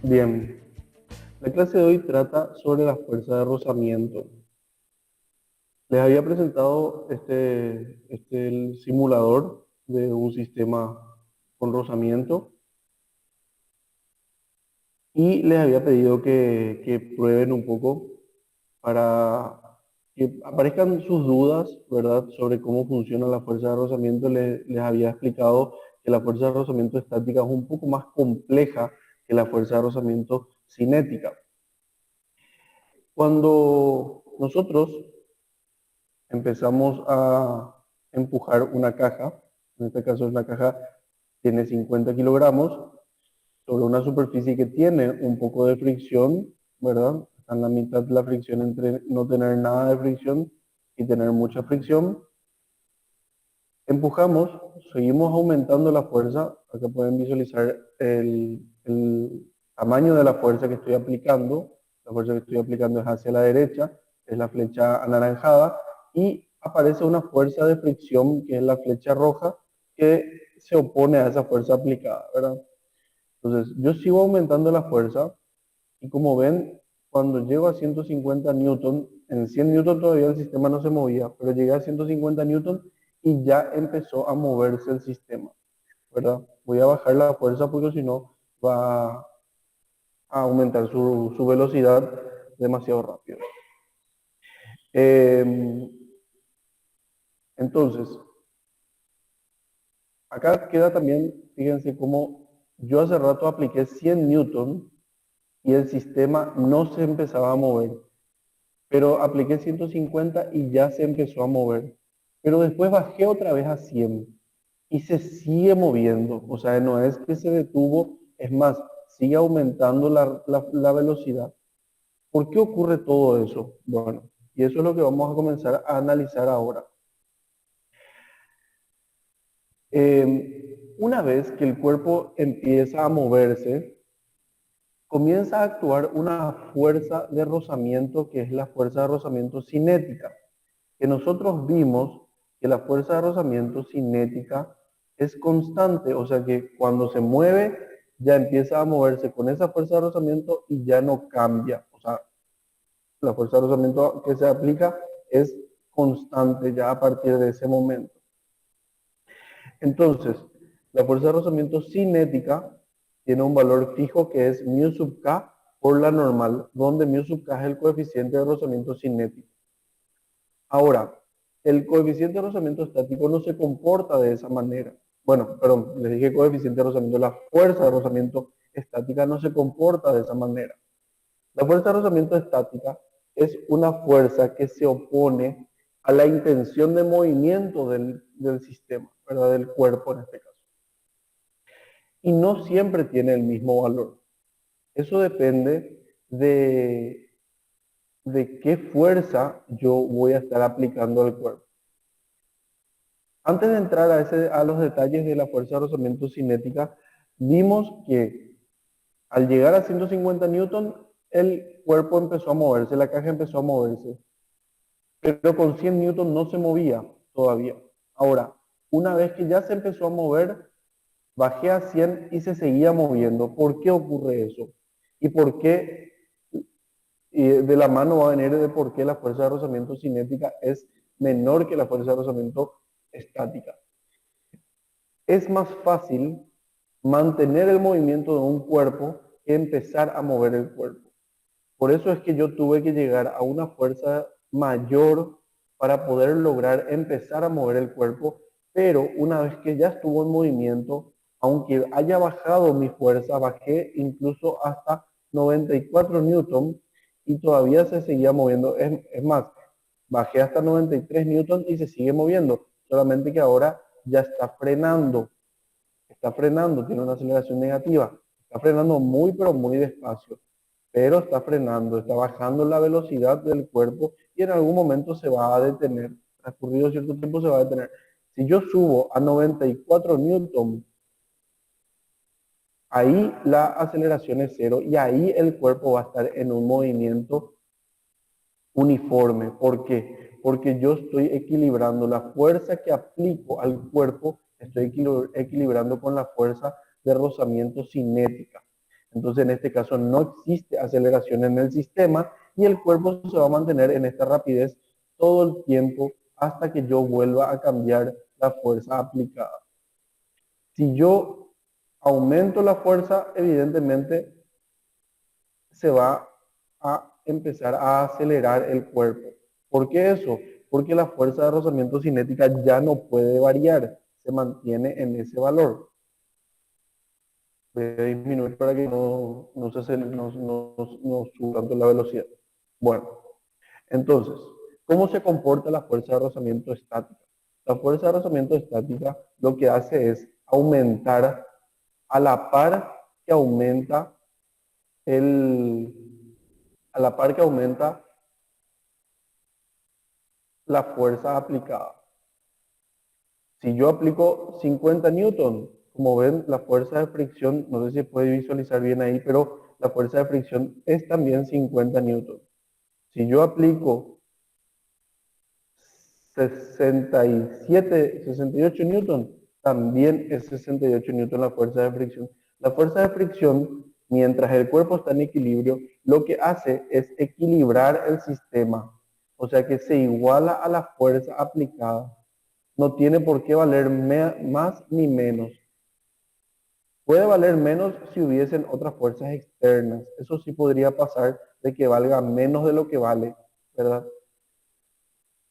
Bien, la clase de hoy trata sobre la fuerza de rozamiento. Les había presentado el simulador de un sistema con rozamiento y les había pedido que prueben un poco para que aparezcan sus dudas, ¿verdad?, sobre cómo funciona la fuerza de rozamiento. Les había explicado que la fuerza de rozamiento estática es un poco más compleja que la fuerza de rozamiento cinética. Cuando nosotros empezamos a empujar una caja, en este caso es una caja tiene 50 kilogramos, sobre una superficie que tiene un poco de fricción, ¿verdad? Está en la mitad de la fricción entre no tener nada de fricción y tener mucha fricción. Empujamos, seguimos aumentando la fuerza. Acá pueden visualizar el tamaño de la fuerza que estoy aplicando. La fuerza que estoy aplicando es hacia la derecha, es la flecha anaranjada, y aparece una fuerza de fricción, que es la flecha roja, que se opone a esa fuerza aplicada, ¿verdad? Entonces, yo sigo aumentando la fuerza, y como ven, cuando llego a 150 newton, en 100 newton todavía el sistema no se movía, pero llegué a 150 newton y ya empezó a moverse el sistema, ¿verdad? Voy a bajar la fuerza porque si no va a aumentar su velocidad demasiado rápido. Eh, entonces, acá queda también, fíjense cómo yo hace rato apliqué 100 newton y el sistema no se empezaba a mover, pero apliqué 150 y ya se empezó a mover. Pero después bajé otra vez a 100 y se sigue moviendo. O sea, no es que se detuvo, es más, sigue aumentando la velocidad. ¿Por qué ocurre todo eso? Bueno, y eso es lo que vamos a comenzar a analizar ahora. Una vez que el cuerpo empieza a moverse, comienza a actuar una fuerza de rozamiento, que es la fuerza de rozamiento cinética, que nosotros vimos que la fuerza de rozamiento cinética es constante, o sea que cuando se mueve ya empieza a moverse con esa fuerza de rozamiento y ya no cambia. O sea, la fuerza de rozamiento que se aplica es constante ya a partir de ese momento. Entonces, la fuerza de rozamiento cinética tiene un valor fijo que es mu sub k por la normal, donde mu sub k es el coeficiente de rozamiento cinético. Ahora, el coeficiente de rozamiento estático no se comporta de esa manera. Bueno, perdón, les dije coeficiente de rozamiento. La fuerza de rozamiento estática no se comporta de esa manera. La fuerza de rozamiento estática es una fuerza que se opone a la intención de movimiento del sistema, ¿verdad? Del cuerpo en este caso. Y no siempre tiene el mismo valor. Eso depende de qué fuerza yo voy a estar aplicando al cuerpo. Antes de entrar a los detalles de la fuerza de rozamiento cinética, vimos que al llegar a 150 newton, el cuerpo empezó a moverse, la caja empezó a moverse, pero con 100 newton no se movía todavía. Ahora, una vez que ya se empezó a mover, bajé a 100 y se seguía moviendo. ¿Por qué ocurre eso? ¿Y por qué? Y de la mano va a venir de por qué la fuerza de rozamiento cinética es menor que la fuerza de rozamiento estática. Es más fácil mantener el movimiento de un cuerpo que empezar a mover el cuerpo. Por eso es que yo tuve que llegar a una fuerza mayor para poder lograr empezar a mover el cuerpo, pero una vez que ya estuvo en movimiento, aunque haya bajado mi fuerza, bajé incluso hasta 94 newton y todavía se seguía moviendo. Es más, bajé hasta 93 newton y se sigue moviendo, solamente que ahora ya está frenando, tiene una aceleración negativa, está frenando muy pero muy despacio, pero está frenando, está bajando la velocidad del cuerpo y en algún momento se va a detener, transcurrido cierto tiempo se va a detener. Si yo subo a 94 newton, ahí la aceleración es cero y ahí el cuerpo va a estar en un movimiento uniforme. ¿Por qué? Porque yo estoy equilibrando la fuerza que aplico al cuerpo, estoy equilibrando con la fuerza de rozamiento cinética. Entonces, en este caso, no existe aceleración en el sistema y el cuerpo se va a mantener en esta rapidez todo el tiempo hasta que yo vuelva a cambiar la fuerza aplicada. Si yo aumento la fuerza, evidentemente se va a empezar a acelerar el cuerpo. ¿Por qué eso? Porque la fuerza de rozamiento cinética ya no puede variar, se mantiene en ese valor. Voy a disminuir para que no se acelere, no suba tanto la velocidad. Bueno, entonces, ¿cómo se comporta la fuerza de rozamiento estática? La fuerza de rozamiento estática lo que hace es aumentar a la par que aumenta a la par que aumenta la fuerza aplicada. Si yo aplico 50 newton, como ven, la fuerza de fricción, no sé si puede visualizar bien ahí, pero la fuerza de fricción es también 50 newton. Si yo aplico 68 newton, también es 68 newton la fuerza de fricción. La fuerza de fricción, mientras el cuerpo está en equilibrio, lo que hace es equilibrar el sistema. O sea que se iguala a la fuerza aplicada. No tiene por qué valer más ni menos. Puede valer menos si hubiesen otras fuerzas externas. Eso sí podría pasar de que valga menos de lo que vale, ¿verdad?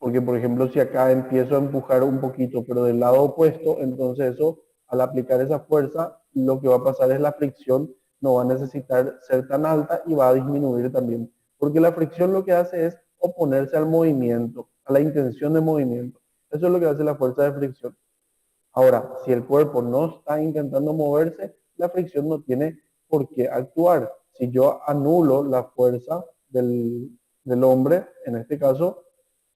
Porque, por ejemplo, si acá empiezo a empujar un poquito, pero del lado opuesto, entonces eso, al aplicar esa fuerza, lo que va a pasar es la fricción no va a necesitar ser tan alta y va a disminuir también. Porque la fricción lo que hace es oponerse al movimiento, a la intención de movimiento. Eso es lo que hace la fuerza de fricción. Ahora, si el cuerpo no está intentando moverse, la fricción no tiene por qué actuar. Si yo anulo la fuerza del hombre, en este caso,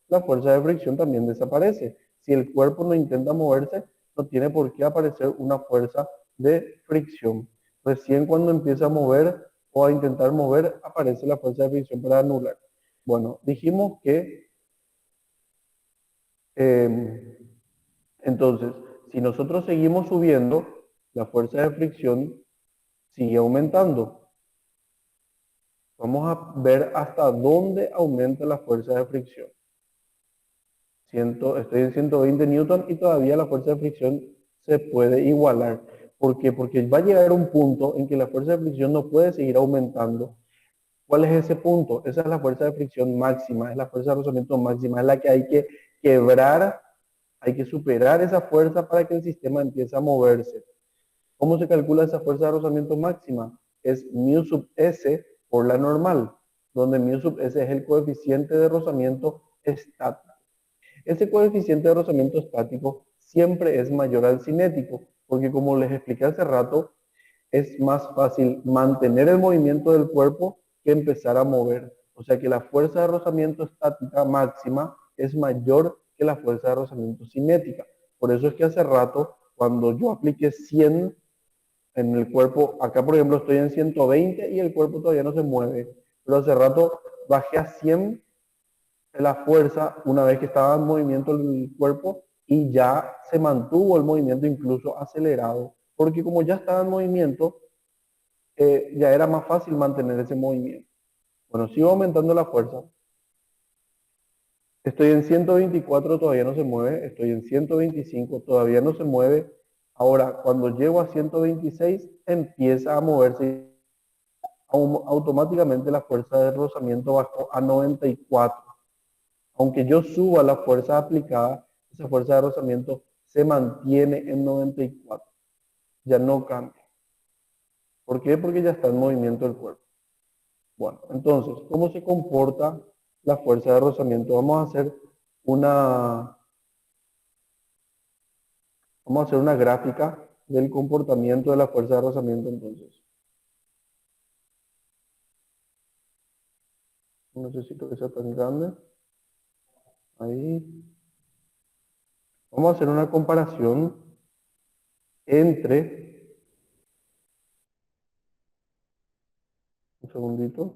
la fuerza de fricción también desaparece. Si el cuerpo no intenta moverse, no tiene por qué aparecer una fuerza de fricción. Recién cuando empieza a mover o a intentar mover, aparece la fuerza de fricción para anular. Bueno, dijimos que eh, entonces, si nosotros seguimos subiendo, la fuerza de fricción sigue aumentando. Vamos a ver hasta dónde aumenta la fuerza de fricción. Estoy en 120 newton y todavía la fuerza de fricción se puede igualar. ¿Por qué? Porque va a llegar un punto en que la fuerza de fricción no puede seguir aumentando. ¿Cuál es ese punto? Esa es la fuerza de fricción máxima, es la fuerza de rozamiento máxima, es la que hay que quebrar, hay que superar esa fuerza para que el sistema empiece a moverse. ¿Cómo se calcula esa fuerza de rozamiento máxima? Es mu sub s por la normal, donde mu sub s es el coeficiente de rozamiento estático. Ese coeficiente de rozamiento estático siempre es mayor al cinético, porque como les expliqué hace rato, es más fácil mantener el movimiento del cuerpo que empezar a mover. O sea que la fuerza de rozamiento estática máxima es mayor que la fuerza de rozamiento cinética. Por eso es que hace rato, cuando yo apliqué 100 en el cuerpo, acá por ejemplo estoy en 120 y el cuerpo todavía no se mueve, pero hace rato bajé a 100 la fuerza una vez que estaba en movimiento el cuerpo y ya se mantuvo el movimiento incluso acelerado, porque como ya estaba en movimiento, ya era más fácil mantener ese movimiento. Bueno, sigo aumentando la fuerza. Estoy en 124, todavía no se mueve. Estoy en 125, todavía no se mueve. Ahora, cuando llego a 126, empieza a moverse. Automáticamente la fuerza de rozamiento bajó a 94. Aunque yo suba la fuerza aplicada, esa fuerza de rozamiento se mantiene en 94. Ya no cambia. ¿Por qué? Porque ya está en movimiento el cuerpo. Bueno, entonces, ¿cómo se comporta la fuerza de rozamiento? Una, vamos a hacer una gráfica del comportamiento de la fuerza de rozamiento entonces. No necesito que sea tan grande. Ahí. Vamos a hacer una comparación entre, un segundito,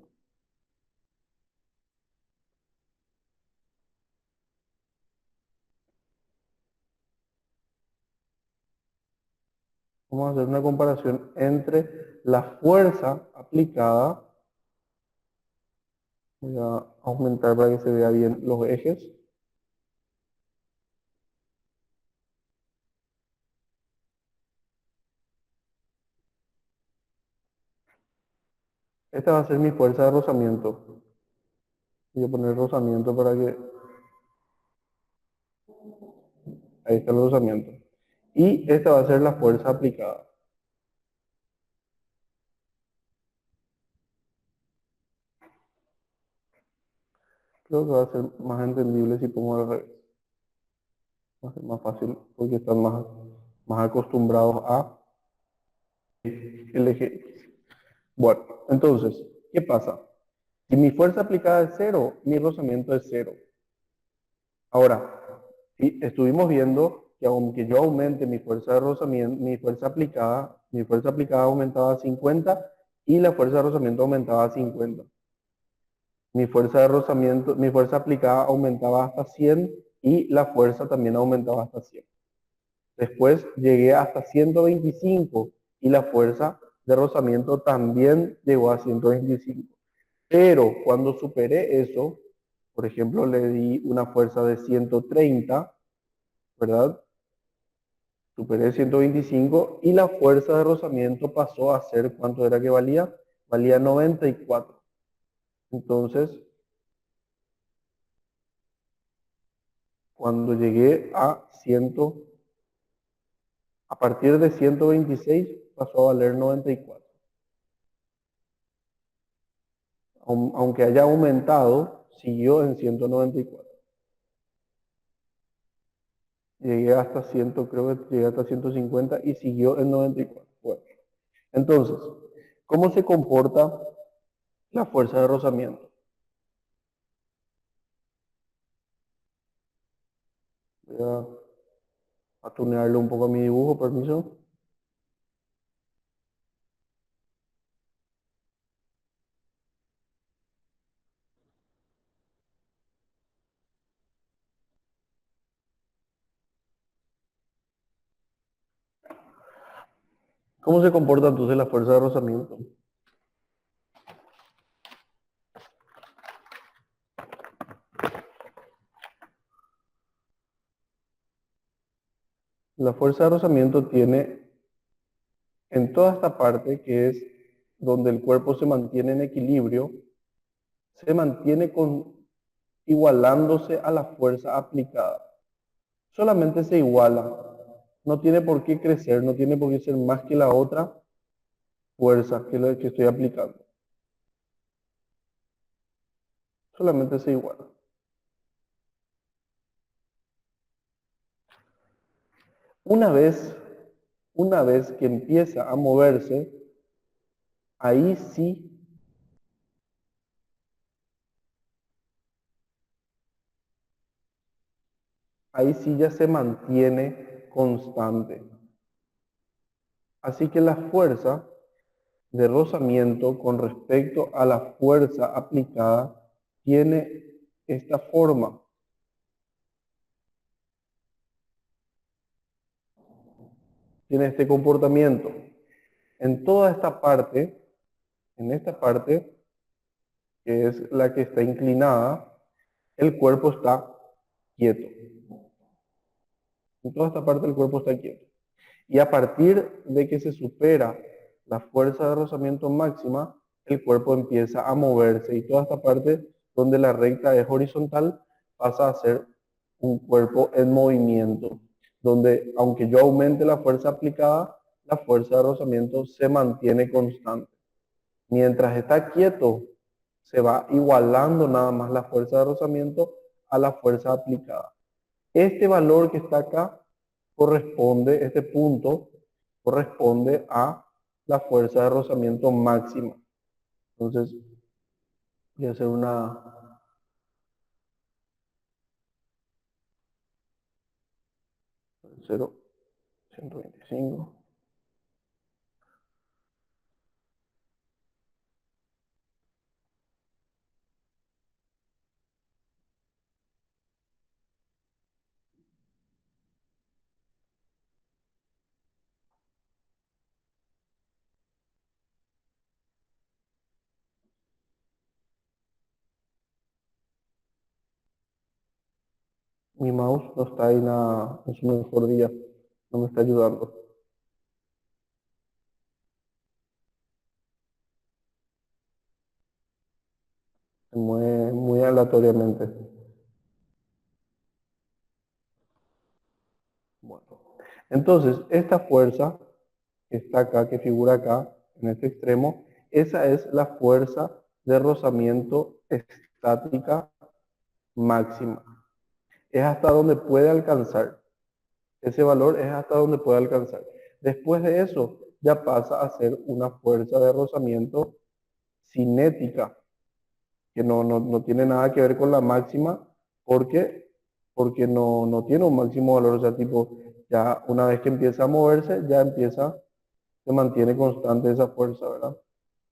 Vamos a hacer una comparación entre la fuerza aplicada. Voy a aumentar para que se vea bien los ejes. Esta va a ser mi fuerza de rozamiento. Voy a poner rozamiento para que... Ahí está el rozamiento. Y esta va a ser la fuerza aplicada. Creo que va a ser más entendible si pongo al revés. Va a ser más fácil porque están más acostumbrados a el eje X. Bueno, entonces, ¿qué pasa? Si mi fuerza aplicada es cero, mi rozamiento es cero. Ahora, si estuvimos viendo que aunque yo aumente mi fuerza de rozamiento, mi fuerza aplicada aumentaba a 50 y la fuerza de rozamiento aumentaba a 50. Mi fuerza de rozamiento, mi fuerza aplicada aumentaba hasta 100 y la fuerza también aumentaba hasta 100. Después llegué hasta 125 y la fuerza de rozamiento también llegó a 125. Pero cuando superé eso, por ejemplo, le di una fuerza de 130, ¿verdad? Superé 125 y la fuerza de rozamiento pasó a ser, ¿cuánto era que valía? Valía 94. Entonces, cuando llegué a partir de 126 pasó a valer 94. Aunque haya aumentado, siguió en 194. Llegué hasta 100, creo que llegué hasta 150 y siguió en 94. Bueno, entonces, ¿cómo se comporta la fuerza de rozamiento? Voy a tunearle un poco a mi dibujo, permiso. ¿Cómo se comporta entonces la fuerza de rozamiento? La fuerza de rozamiento tiene en toda esta parte, que es donde el cuerpo se mantiene en equilibrio, se mantiene igualándose a la fuerza aplicada. Solamente se iguala. No tiene por qué crecer, no tiene por qué ser más que la otra fuerza que la que estoy aplicando. Solamente se iguala. Una vez, una vez que empieza a moverse, ahí sí, ahí sí ya se mantiene constante. Así que la fuerza de rozamiento con respecto a la fuerza aplicada tiene esta forma. Tiene este comportamiento. En toda esta parte, en esta parte, que es la que está inclinada, el cuerpo está quieto. En toda esta parte el cuerpo está quieto. Y a partir de que se supera la fuerza de rozamiento máxima, el cuerpo empieza a moverse y toda esta parte donde la recta es horizontal pasa a ser un cuerpo en movimiento, donde aunque yo aumente la fuerza aplicada, la fuerza de rozamiento se mantiene constante. Mientras está quieto, se va igualando nada más la fuerza de rozamiento a la fuerza aplicada. Este valor que está acá corresponde, este punto corresponde a la fuerza de rozamiento máxima. Entonces, voy a hacer una 0,125. Mi mouse no está ahí nada en su mejor día, no me está ayudando. Se mueve muy aleatoriamente. Bueno, entonces, esta fuerza que está acá, que figura acá, en este extremo, esa es la fuerza de rozamiento estática máxima. Es hasta donde puede alcanzar. Ese valor es hasta donde puede alcanzar. Después de eso, ya pasa a ser una fuerza de rozamiento cinética, que no tiene nada que ver con la máxima, porque, porque no tiene un máximo valor. O sea, tipo, ya una vez que empieza a moverse, ya empieza, se mantiene constante esa fuerza, ¿verdad?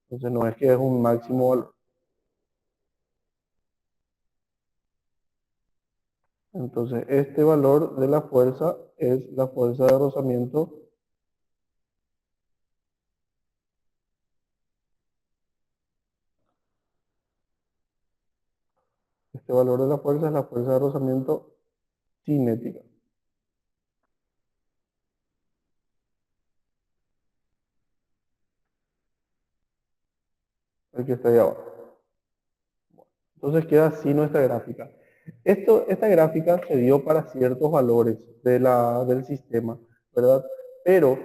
Entonces no es que es un máximo valor. Entonces este valor de la fuerza es la fuerza de rozamiento. Este valor de la fuerza es la fuerza de rozamiento cinética, el que está ahí abajo. Entonces queda así nuestra gráfica. Esta gráfica se dio para ciertos valores del sistema, ¿verdad? Pero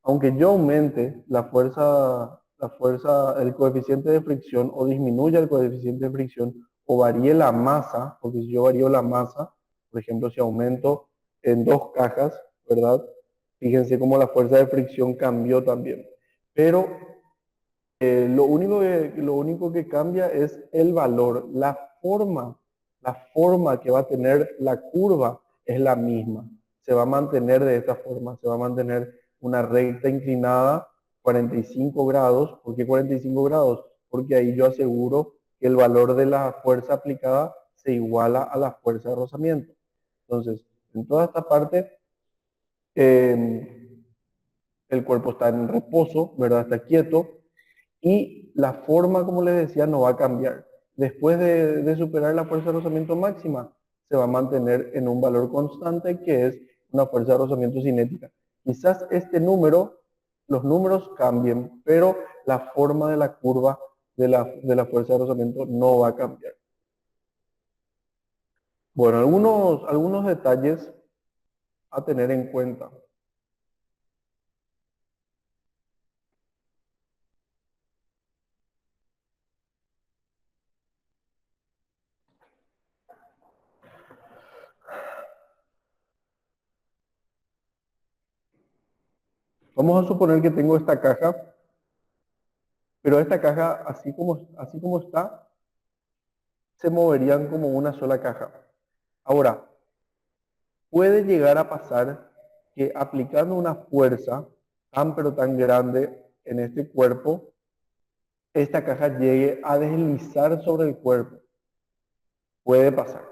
aunque yo aumente el coeficiente de fricción o disminuya el coeficiente de fricción o varíe la masa, porque si yo varío la masa, por ejemplo, si aumento en 2 cajas, ¿verdad? Fíjense cómo la fuerza de fricción cambió también. Pero lo único que cambia es el valor. La forma que va a tener la curva es la misma. Se va a mantener de esta forma, se va a mantener una recta inclinada 45 grados. ¿Por qué 45 grados? Porque ahí yo aseguro que el valor de la fuerza aplicada se iguala a la fuerza de rozamiento. Entonces, en toda esta parte, eh, el cuerpo está en reposo, ¿verdad? Está quieto y la forma, como les decía, no va a cambiar. Después de superar la fuerza de rozamiento máxima, se va a mantener en un valor constante que es una fuerza de rozamiento cinética. Quizás los números cambien, pero la forma de la curva de la fuerza de rozamiento no va a cambiar. Bueno, algunos detalles a tener en cuenta. Vamos a suponer que tengo esta caja, pero esta caja, así como está, se moverían como una sola caja. Ahora, puede llegar a pasar que aplicando una fuerza tan pero tan grande en este cuerpo, esta caja llegue a deslizar sobre el cuerpo. Puede pasar.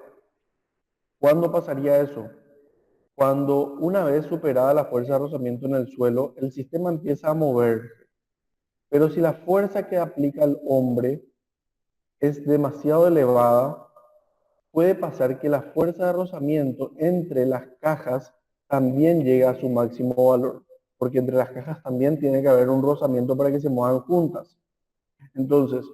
¿Cuándo pasaría eso? Cuando una vez superada la fuerza de rozamiento en el suelo, el sistema empieza a mover. Pero si la fuerza que aplica el hombre es demasiado elevada, puede pasar que la fuerza de rozamiento entre las cajas también llegue a su máximo valor, porque entre las cajas también tiene que haber un rozamiento para que se muevan juntas. Entonces,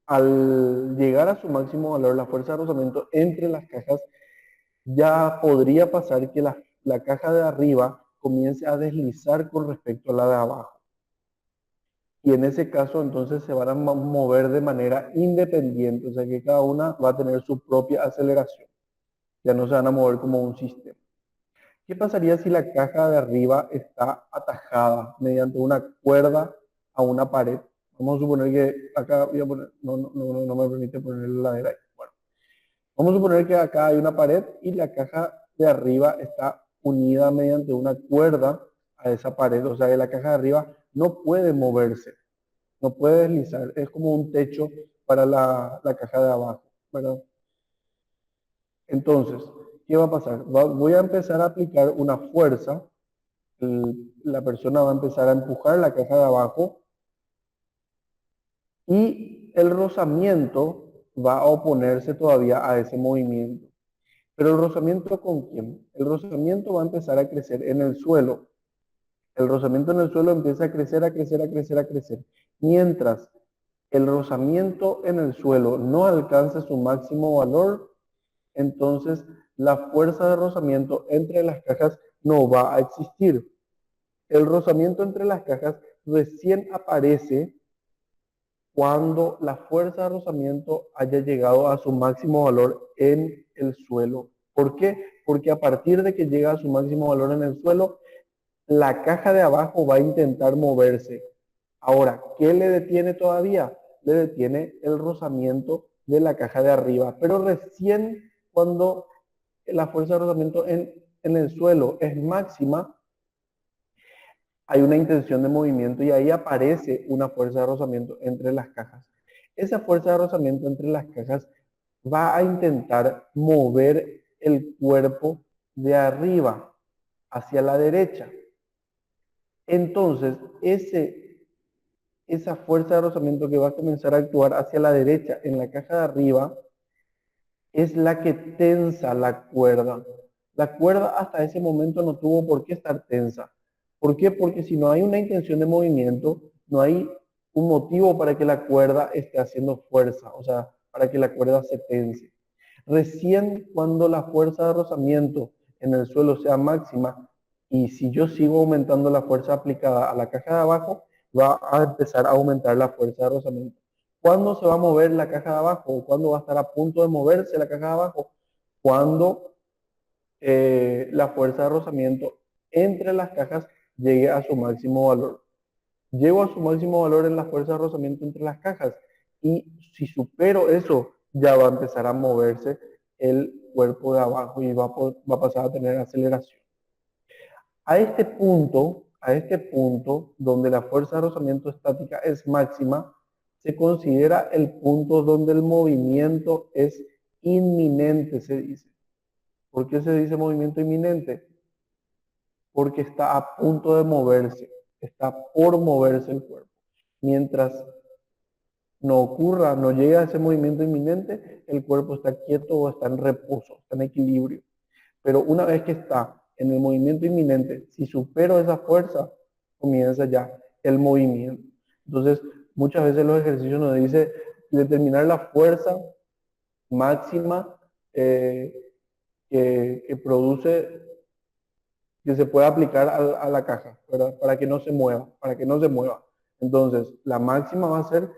al llegar a su máximo valor, la fuerza de rozamiento entre las cajas, ya podría pasar que la caja de arriba comience a deslizar con respecto a la de abajo. Y en ese caso, entonces se van a mover de manera independiente, o sea que cada una va a tener su propia aceleración. Ya no se van a mover como un sistema. ¿Qué pasaría si la caja de arriba está atajada mediante una cuerda a una pared? Vamos a suponer que acá voy a poner, no me permite poner la ladera ahí. Bueno, vamos a suponer que acá hay una pared y la caja de arriba está unida mediante una cuerda a esa pared. O sea que la caja de arriba no puede moverse, no puede deslizar. Es como un techo para la caja de abajo, ¿verdad? Entonces, ¿qué va a pasar? Voy a empezar a aplicar una fuerza. La persona va a empezar a empujar la caja de abajo y el rozamiento va a oponerse todavía a ese movimiento. Pero el rozamiento ¿con quién? El rozamiento va a empezar a crecer en el suelo. El rozamiento en el suelo empieza a crecer, a crecer, a crecer, a crecer. Mientras el rozamiento en el suelo no alcance su máximo valor, entonces la fuerza de rozamiento entre las cajas no va a existir. El rozamiento entre las cajas recién aparece cuando la fuerza de rozamiento haya llegado a su máximo valor en el suelo. ¿Por qué? Porque a partir de que llega a su máximo valor en el suelo, la caja de abajo va a intentar moverse. Ahora, ¿qué le detiene todavía? Le detiene el rozamiento de la caja de arriba. Pero recién cuando la fuerza de rozamiento en el suelo es máxima, hay una intención de movimiento y ahí aparece una fuerza de rozamiento entre las cajas. Esa fuerza de rozamiento entre las cajas va a intentar mover el cuerpo de arriba hacia la derecha. Entonces, esa fuerza de rozamiento que va a comenzar a actuar hacia la derecha en la caja de arriba es la que tensa la cuerda. La cuerda hasta ese momento no tuvo por qué estar tensa. ¿Por qué? Porque si no hay una intención de movimiento, no hay un motivo para que la cuerda esté haciendo fuerza, o sea, para que la cuerda se tense. Recién cuando la fuerza de rozamiento en el suelo sea máxima, y si yo sigo aumentando la fuerza aplicada a la caja de abajo, va a empezar a aumentar la fuerza de rozamiento. ¿Cuándo se va a mover la caja de abajo? ¿Cuándo va a estar a punto de moverse la caja de abajo? Cuando la fuerza de rozamiento entre las cajas llegue a su máximo valor. Llego a su máximo valor en la fuerza de rozamiento entre las cajas y si supero eso, ya va a empezar a moverse el cuerpo de abajo y va a pasar a tener aceleración. A este punto donde la fuerza de rozamiento estática es máxima, se considera el punto donde el movimiento es inminente, se dice. ¿Por qué se dice movimiento inminente? Porque está a punto de moverse, está por moverse el cuerpo. Mientras no ocurra, no llegue a ese movimiento inminente, el cuerpo está quieto o está en reposo, está en equilibrio. Pero una vez que está en el movimiento inminente, si supero esa fuerza, comienza ya el movimiento. Entonces, muchas veces los ejercicios nos dicen determinar la fuerza máxima que produce, que se pueda aplicar a la caja, ¿verdad? Para que no se mueva, para que no se mueva. Entonces, la máxima va a ser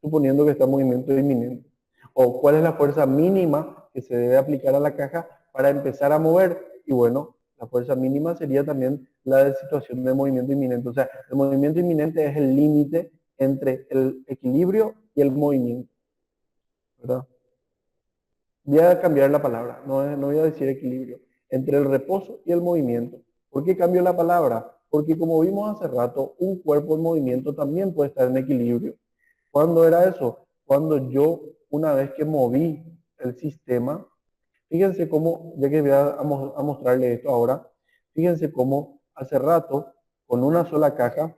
suponiendo que está en movimiento inminente. O cuál es la fuerza mínima que se debe aplicar a la caja para empezar a mover. Y bueno, la fuerza mínima sería también la de situación de movimiento inminente. O sea, el movimiento inminente es el límite entre el equilibrio y el movimiento, ¿verdad? Voy a cambiar la palabra, no voy a decir equilibrio, entre el reposo y el movimiento. ¿Por qué cambio la palabra? Porque como vimos hace rato, un cuerpo en movimiento también puede estar en equilibrio. ¿Cuándo era eso? Cuando yo, una vez que moví el sistema, fíjense cómo, ya que voy a mostrarle esto ahora, fíjense cómo hace rato, con una sola caja,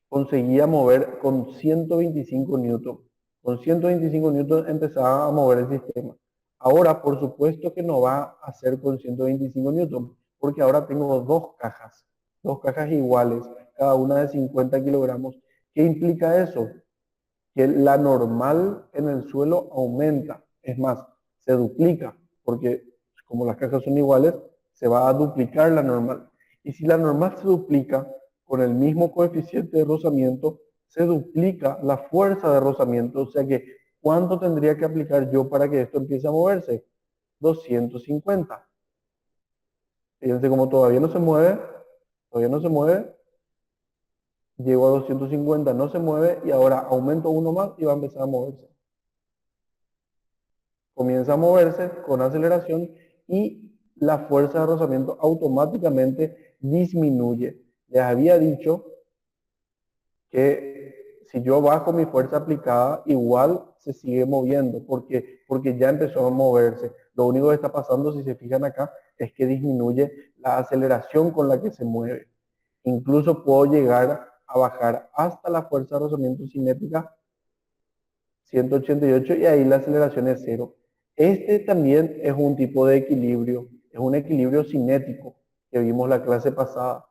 conseguía mover con 125 newton. Con 125 newton empezaba a mover el sistema. Ahora, por supuesto que no va a ser con 125 newton, porque ahora tengo dos cajas iguales, cada una de 50 kilogramos. ¿Qué implica eso? Que la normal en el suelo aumenta, es más, se duplica, porque como las cajas son iguales, se va a duplicar la normal. Y si la normal se duplica con el mismo coeficiente de rozamiento, se duplica la fuerza de rozamiento, o sea que ¿cuánto tendría que aplicar yo para que esto empiece a moverse? 250. Fíjense como todavía no se mueve, llego a 250, no se mueve y ahora aumento uno más y va a empezar a moverse. Comienza a moverse con aceleración y la fuerza de rozamiento automáticamente disminuye. Les había dicho que si yo bajo mi fuerza aplicada, igual se sigue moviendo, porque ya empezó a moverse. Lo único que está pasando, si se fijan acá, es que disminuye la aceleración con la que se mueve. Incluso puedo llegar a bajar hasta la fuerza de rozamiento cinética 188 y ahí la aceleración es cero. Este también es un tipo de equilibrio, es un equilibrio cinético que vimos la clase pasada,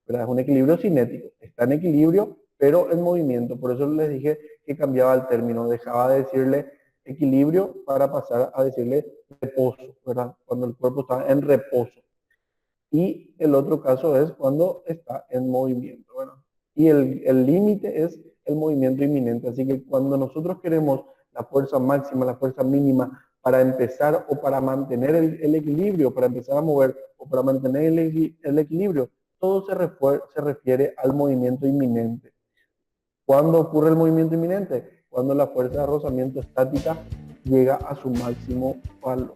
¿verdad? Es un equilibrio cinético, está en equilibrio, pero en movimiento. Por eso les dije que cambiaba el término, dejaba de decirle equilibrio para pasar a decirle reposo, ¿verdad? Cuando el cuerpo está en reposo. Y el otro caso es cuando está en movimiento, ¿verdad? Y el límite es el movimiento inminente. Así que cuando nosotros queremos la fuerza máxima, la fuerza mínima, para empezar o para mantener el equilibrio, para empezar a mover o para mantener el equilibrio, todo se refiere al movimiento inminente. ¿Cuándo ocurre el movimiento inminente? Cuando la fuerza de rozamiento estática llega a su máximo valor.